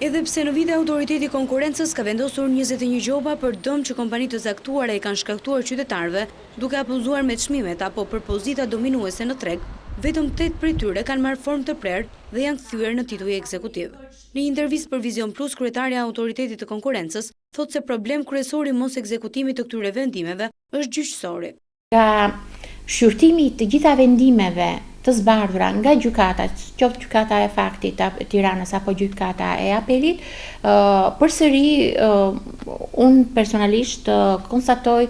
Edhe pse në vite autoriteti konkurencës ka vendosur 21 gjoba për dëm që kompanitë të zaktuara i kanë shkaktuar qytetarëve, duke apuzuar me çmimet apo për pozita dominuese në treg, vetëm 8 prej tyre kanë marrë formë të prerë dhe janë kthyer në titull ekzekutiv. Në një intervistë për Vision Plus, kryetaria e autoritetit të konkurencës thotë se problem kryesor i mos ekzekutimit të këtyre vendimeve është gjyqësori. Nga shqyrtimi të gjitha vendimeve të zbardhura nga gjykata, qoftë gjykata e faktit e Tiranës apo gjykata e apelit, përsëri unë personalisht konstatoj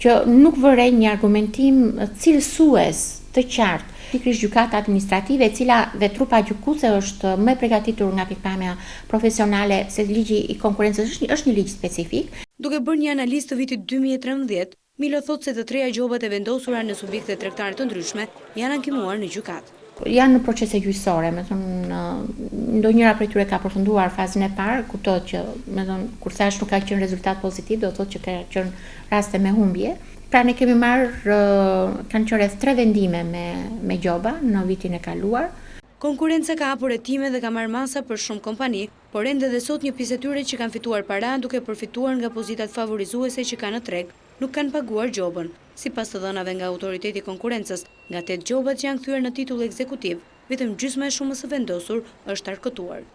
që nuk vërej një argumentim cilësues të qartë. Pikërisht gjykata administrative, e cila dhe trupa gjykuse është më përgatitur nga pikpamja profesionale, se ligji i konkurencës është një ligj specifik. Duke bërë një analizë të vitit 2013, Milo thotë se të treja gjobat e vendosura në subjekte tregtare të ndryshme janë ankimuar në gjykat. Janë në procese gjyqësore, ndonjëra prej tyre ka përfunduar fazën e parë, kuptohet që, kur thash nuk ka qenë rezultat pozitiv, do thotë që ka qenë raste me humbje. Pra ne kemi kanë qenë rreth 3 vendime me gjoba në vitin e kaluar. Konkurenca ka hapur hetime dhe ka marrë masa për shumë kompani, por ende dhe sot një pjesë e tyre që kanë fituar para duke përfituar nga pozitat favorizuese që kanë në treg, nuk kanë paguar gjobën. Sipas të dhënave nga autoriteti i konkurencës, nga 8 gjobat që janë kthyer në titull ekzekutiv, vetëm gjysma e shumës së vendosur është arkëtuar.